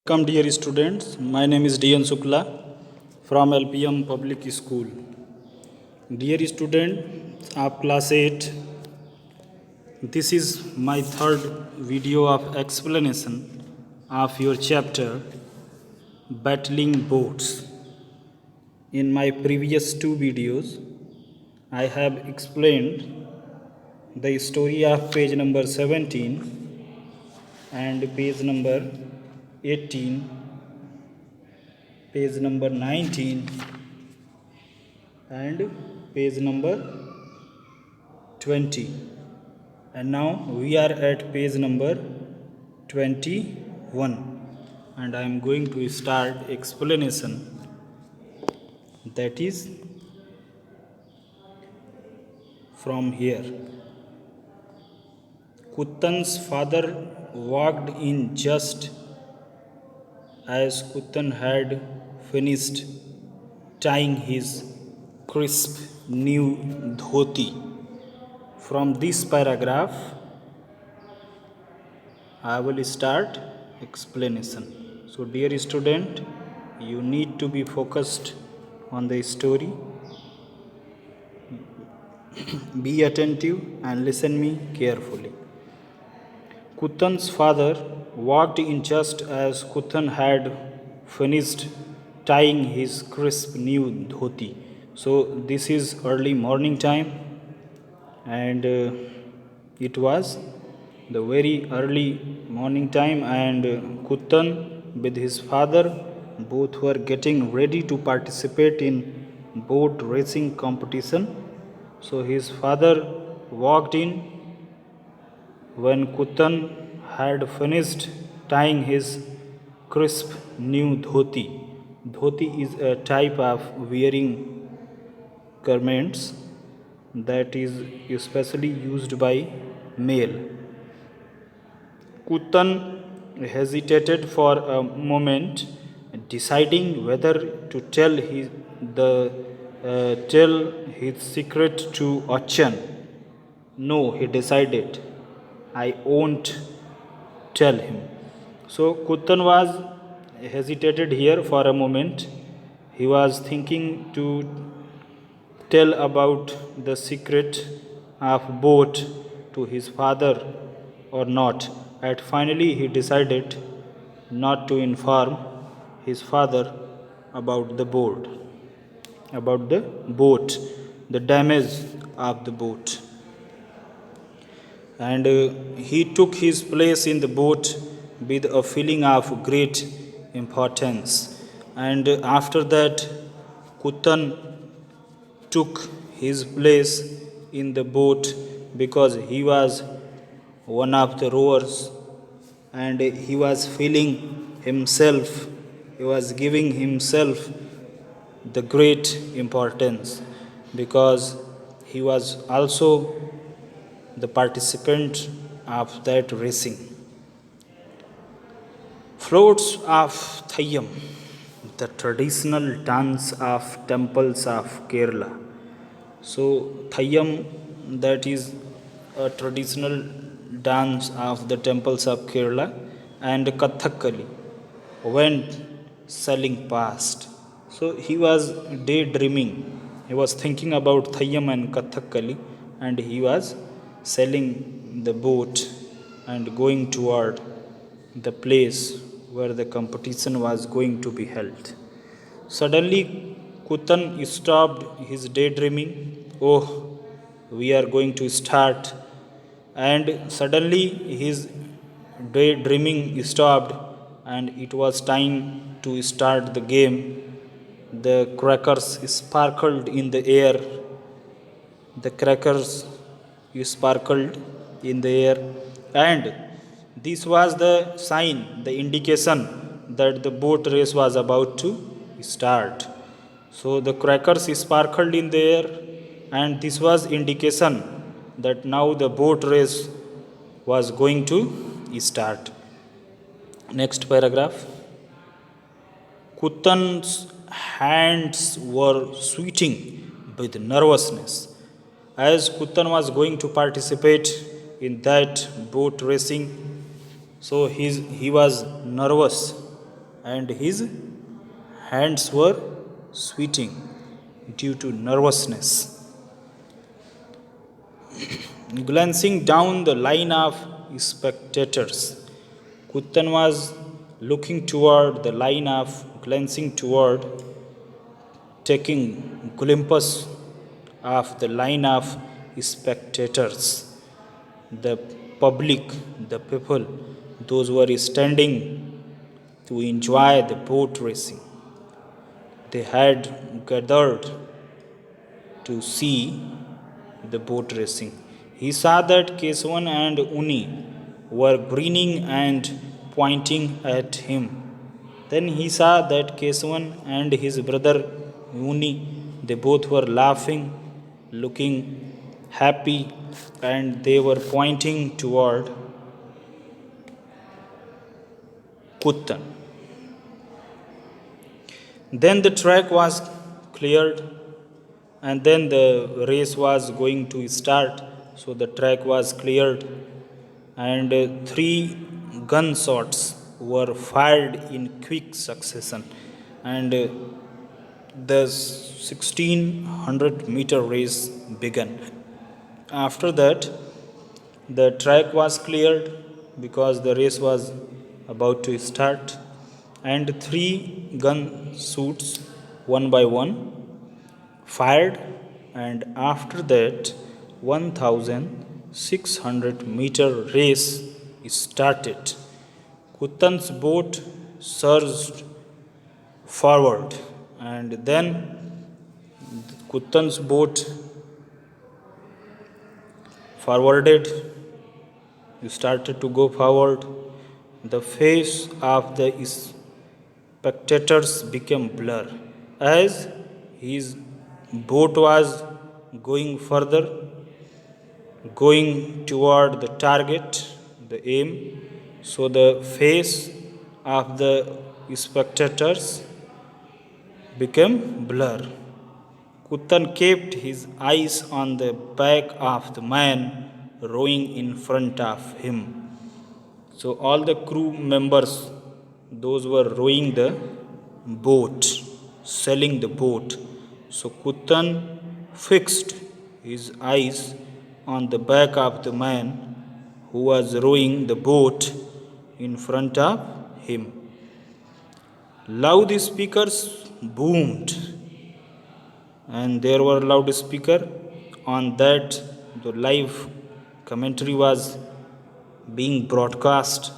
Come, dear students, my name is DN Sukla from LPM Public School. Dear student of class 8, this is my third video of explanation of your chapter Battling Boats. In my previous two videos, I have explained the story of page number 17 and page number 18, page number 19 and page number 20, and now we are at page number 21, and I am going to start explanation, that is from here. Kuttan's father walked in just as Kuttan had finished tying his crisp new dhoti. From this paragraph, I will start explanation. So, dear student, you need to be focused on the story. Be attentive and listen me carefully. Kuttan's father walked in just as Kuttan had finished tying his crisp new dhoti. So this is early morning time, and it was the very early morning time, and Kuttan with his father both were getting ready to participate in boat racing competition. So his father walked in when Kuttan had finished tying his crisp new dhoti. Dhoti is a type of wearing garments that is especially used by male. Kuttan hesitated for a moment, deciding whether to tell his secret to Achan. No, he decided, I won't tell him. So Kuttan was hesitated here for a moment. He was thinking to tell about the secret of boat to his father or not. And finally he decided not to inform his father about the boat, the damage of the boat. And he took his place in the boat with a feeling of great importance. And after that, Kuttan took his place in the boat because he was one of the rowers, and he was giving himself the great importance because he was also the participant of that racing. Floats of Thayyam, the traditional dance of temples of Kerala. So Thayyam, that is a traditional dance of the temples of Kerala, and Kathakali went sailing past. So he was daydreaming. He was thinking about Thayyam and Kathakali, and he was sailing the boat and going toward the place where the competition was going to be held. Suddenly, Kuttan stopped his daydreaming. Oh, we are going to start. And suddenly, his daydreaming stopped, and it was time to start the game. The crackers sparkled in the air. The crackers sparkled in the air, and this was the sign, the indication that the boat race was about to start. So the crackers sparkled in the air, and this was indication that now the boat race was going to start. Next paragraph. Kuttan's hands were sweating with nervousness. As Kuttan was going to participate in that boat racing, so he was nervous and his hands were sweating due to nervousness. Glancing down the line of spectators, Kuttan was looking toward the line of glancing toward, taking glimpse of the line of spectators, the public, the people, those who were standing to enjoy the boat racing. They had gathered to see the boat racing. He saw that Kesavan and Uni were grinning and pointing at him. Then he saw that Kesavan and his brother Uni, they both were laughing, looking happy, and they were pointing toward Kuttan. Then the track was cleared, and then the race was going to start. So the track was cleared, and three gunshots were fired in quick succession, and the 1600-meter race began. After that, the track was cleared because the race was about to start, and three gun shoots, one by one, fired, and after that, 1600-meter race started. Kuttan's boat surged forward, and then Kuttan's boat forwarded, started to go forward. The face of the spectators became blur as his boat was going further, going toward the target, the aim. So the face of the spectators became blur. Kuttan kept his eyes on the back of the man rowing in front of him. So all the crew members, those were rowing the boat, sailing the boat. So Kuttan fixed his eyes on the back of the man who was rowing the boat in front of him. Loudspeakers boomed, and there were loudspeakers on that. The live commentary was being broadcast.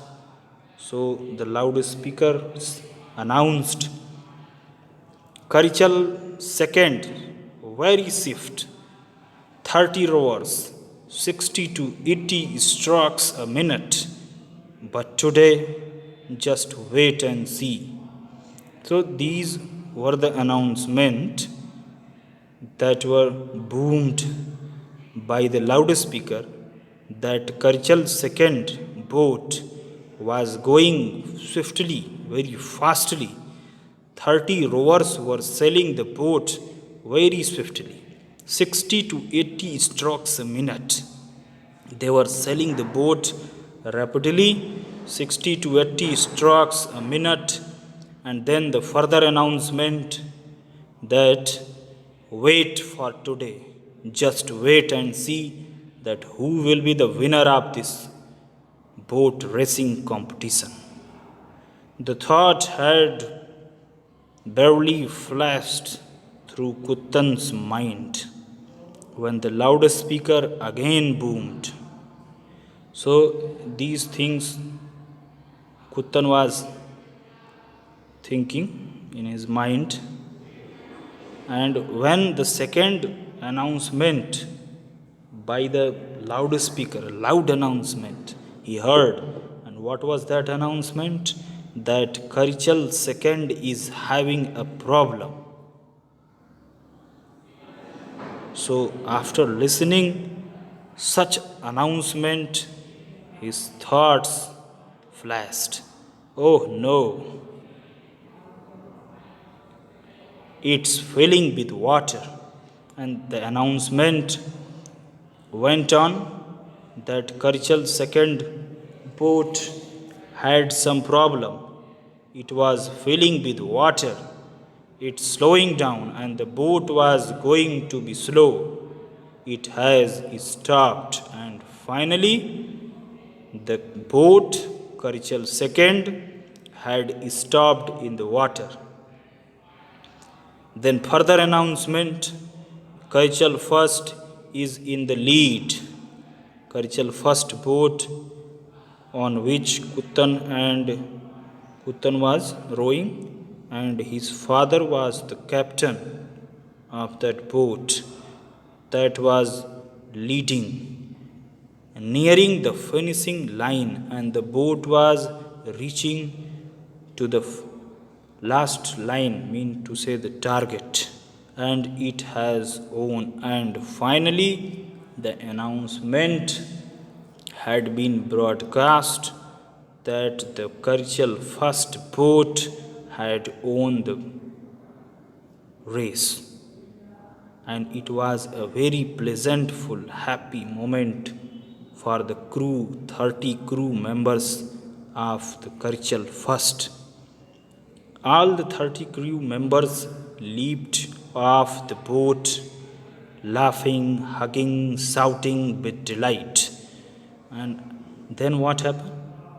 So the loudspeakers announced, Karichal second, very swift, 30 rowers, 60 to 80 strokes a minute. But today, just wait and see. So these were the announcements that were boomed by the loudspeaker, that Karchal second boat was going swiftly, very fastly. 30 rowers were sailing the boat very swiftly, 60 to 80 strokes a minute. They were sailing the boat rapidly, 60 to 80 strokes a minute. And then the further announcement that wait for today, just wait and see that who will be the winner of this boat racing competition. The thought had barely flashed through Kuttan's mind when the loudspeaker again boomed. So these things Kuttan was thinking in his mind, and when the second announcement by the loudspeaker, loud announcement, he heard, and what was that announcement? That Karichal second is having a problem. So after listening such announcement, his thoughts flashed. Oh no, it's filling with water. And the announcement went on that Karichal's second boat had some problem. It was filling with water. It's slowing down, and the boat was going to be slow. It has stopped, and finally, the boat, Karichal second, had stopped in the water. Then, further announcement, Karichal first is in the lead. Karichal first boat on which Kuttan was rowing, and his father was the captain of that boat that was leading, nearing the finishing line, and the boat was reaching to the last line, mean to say the target, and it has won. And finally, the announcement had been broadcast that the Karichal first boat had won the race. And it was a very pleasantful, happy moment for the crew, 30 crew members of the Karichal first. All the 30 crew members leaped off the boat, laughing, hugging, shouting with delight. And then what happened?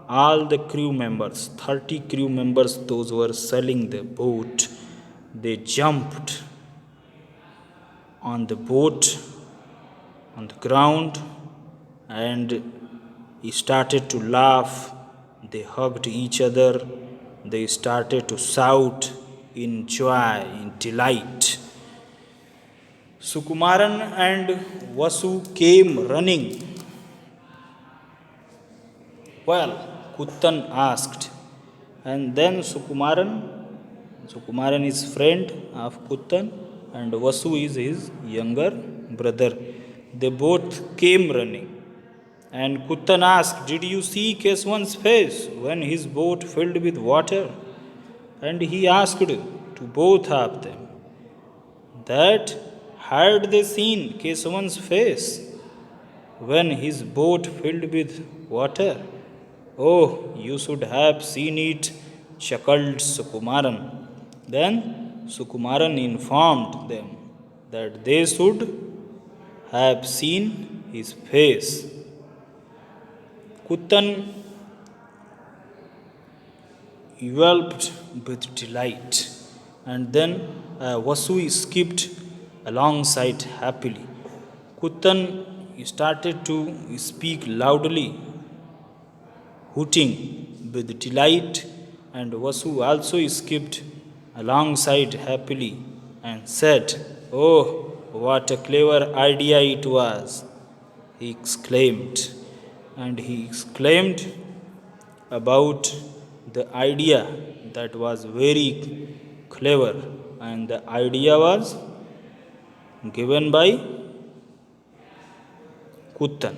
All the crew members, 30 crew members, those who were sailing the boat, they jumped on the boat, on the ground, and started to laugh. They hugged each other. They started to shout in joy, in delight. Sukumaran and Vasu came running. Well, Kuttan asked, and then Sukumaran is friend of Kuttan, and Vasu is his younger brother. They both came running. And Kuttan asked, "Did you see Keswan's face when his boat filled with water?" And he asked to both of them that had they seen Keswan's face when his boat filled with water? "Oh, you should have seen it," chuckled Sukumaran. Then Sukumaran informed them that they should have seen his face. Kuttan yelped with delight, and then Vasu skipped alongside happily. Kuttan started to speak loudly, hooting with delight, and Vasu also skipped alongside happily and said, "Oh, what a clever idea it was!" he exclaimed. And he exclaimed about the idea that was very clever, and the idea was given by Kuttan.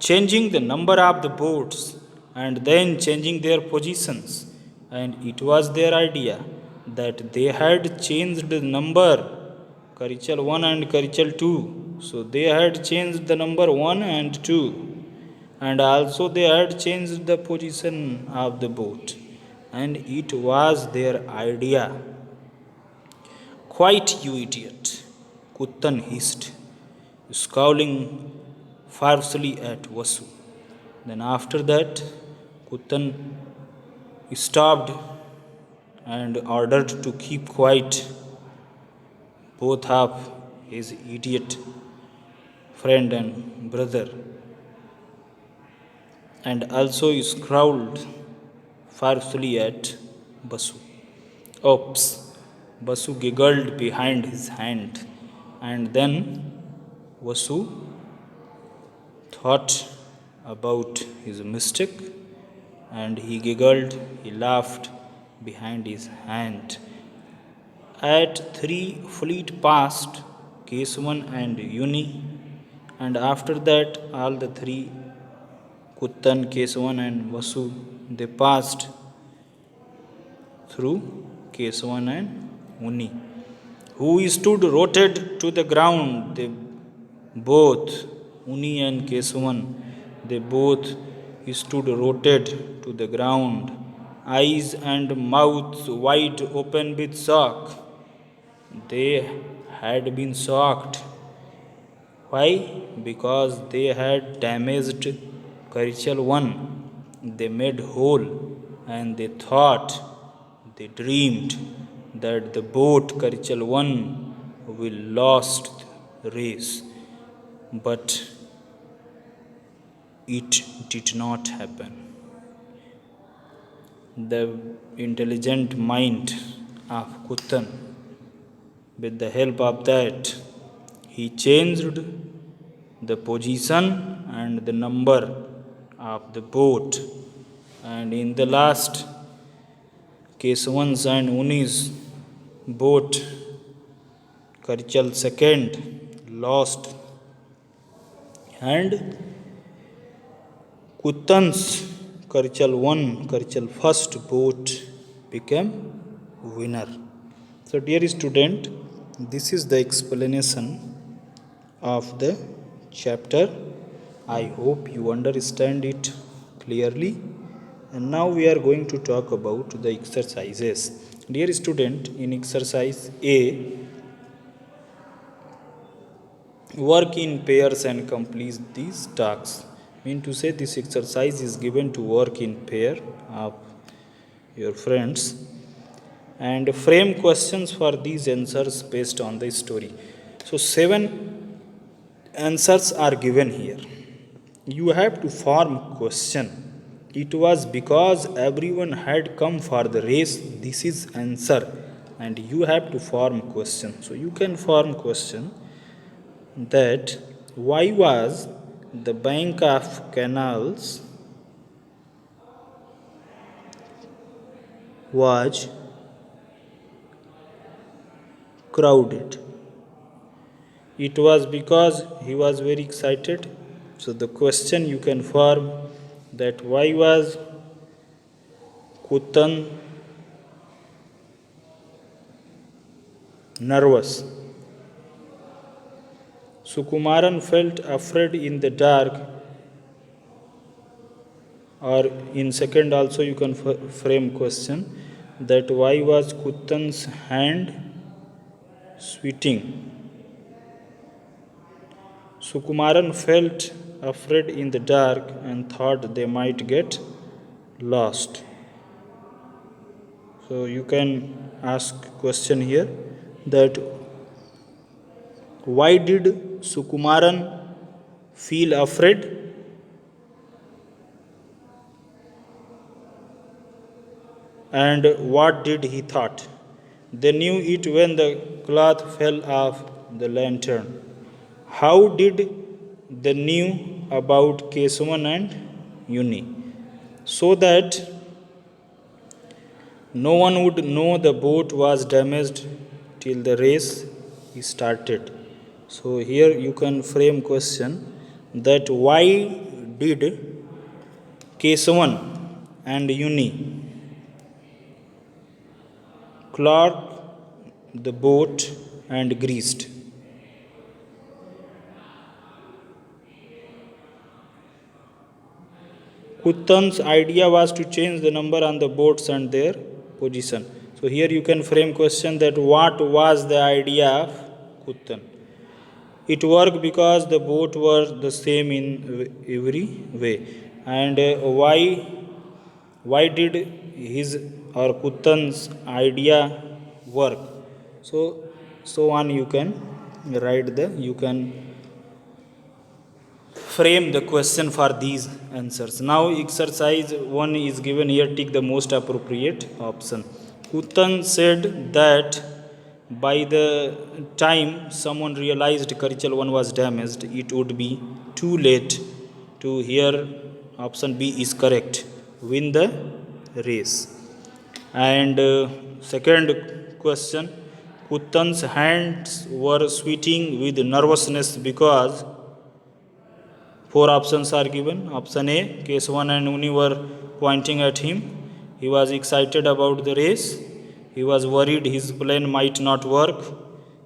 Changing the number of the boats and then changing their positions, and it was their idea that they had changed the number Karichal 1 and Karichal 2. So they had changed the number 1 and 2, and also they had changed the position of the boat, and it was their idea. "Quite, you idiot," Kuttan hissed, scowling fiercely at Vasu. Then after that, Kuttan stopped and ordered to keep quiet both of his idiot friend and brother, and also scowled fiercely at Vasu. Oops! Vasu giggled behind his hand, and then Vasu thought about his mistake, and he giggled, he laughed behind his hand. At 3 fleet passed, Kesavan and Yuni, and after that all the three, Kuttan, Kesavan and Vasu, they passed through Kesavan and Muni, who stood rooted to the ground. They both, Muni and Kesavan, they both stood rooted to the ground, eyes and mouths wide open with shock. They had been shocked. Why? Because they had damaged Karichal 1. They made whole and they thought, they dreamed that the boat Karichal 1 will lost the race. But it did not happen. The intelligent mind of Kuttan, with the help of that, he changed the position and the number of the boat, and in the last Kesavans and Uni's boat, Karichal second lost, and Kuttan's Karichal 1, Karichal first boat became winner. So, dear student, this is the explanation of the chapter. I hope you understand it clearly. And now we are going to talk about the exercises. Dear student, in exercise A, work in pairs and complete these tasks. Mean to say, this exercise is given to work in pair of your friends and frame questions for these answers based on the story. So 7 answers are given here. You have to form question. It was because everyone had come for the race. This is answer, and you have to form question. So you can form question that why was the bank of canals was crowded. It was because he was very excited. So the question you can form that why was Kuttan nervous? Sukumaran felt afraid in the dark, or in second also you can frame question that why was Kuttan's hand sweating? Sukumaran felt afraid in the dark and thought they might get lost. So you can ask question here that why did Sukumaran feel afraid? And what did he thought? They knew it when the cloth fell off the lantern. How did they knew about Kesavan and Uni? So that no one would know the boat was damaged till the race started. So here you can frame question that why did Kesavan and Uni clogged the boat and greased? Kuttan's idea was to change the number on the boats and their position. So here you can frame question that what was the idea of Kuttan? It worked because the boat were the same in every way. And why did his or Kuttan's idea work? So on you can write you can frame the question for these answers. Now exercise 1 is given here. Take the most appropriate option. Kuttan said that by the time someone realized Karichal 1 was damaged, it would be too late to hear option B is correct, win the race. And second question, Kuttan's hands were sweating with nervousness because 4 options are given. Option A, Kesavan and Uni were pointing at him. He was excited about the race. He was worried his plan might not work.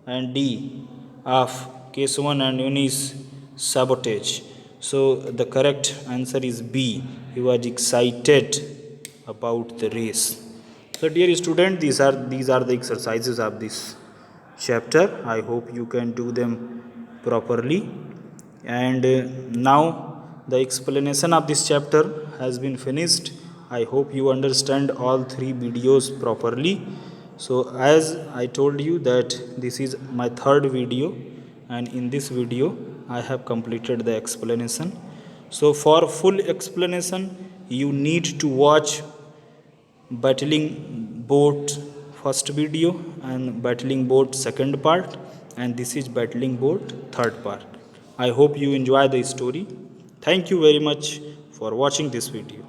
And D, of Kesavan and Uni's sabotage. So the correct answer is B. He was excited about the race. So dear student, these are the exercises of this chapter. I hope you can do them properly. And now the explanation of this chapter has been finished. I hope you understand all three videos properly. So as I told you that this is my third video, and in this video I have completed the explanation. So for full explanation you need to watch battling boat first video and battling boat second part, and this is battling boat third part. I hope you enjoy the story. Thank you very much for watching this video.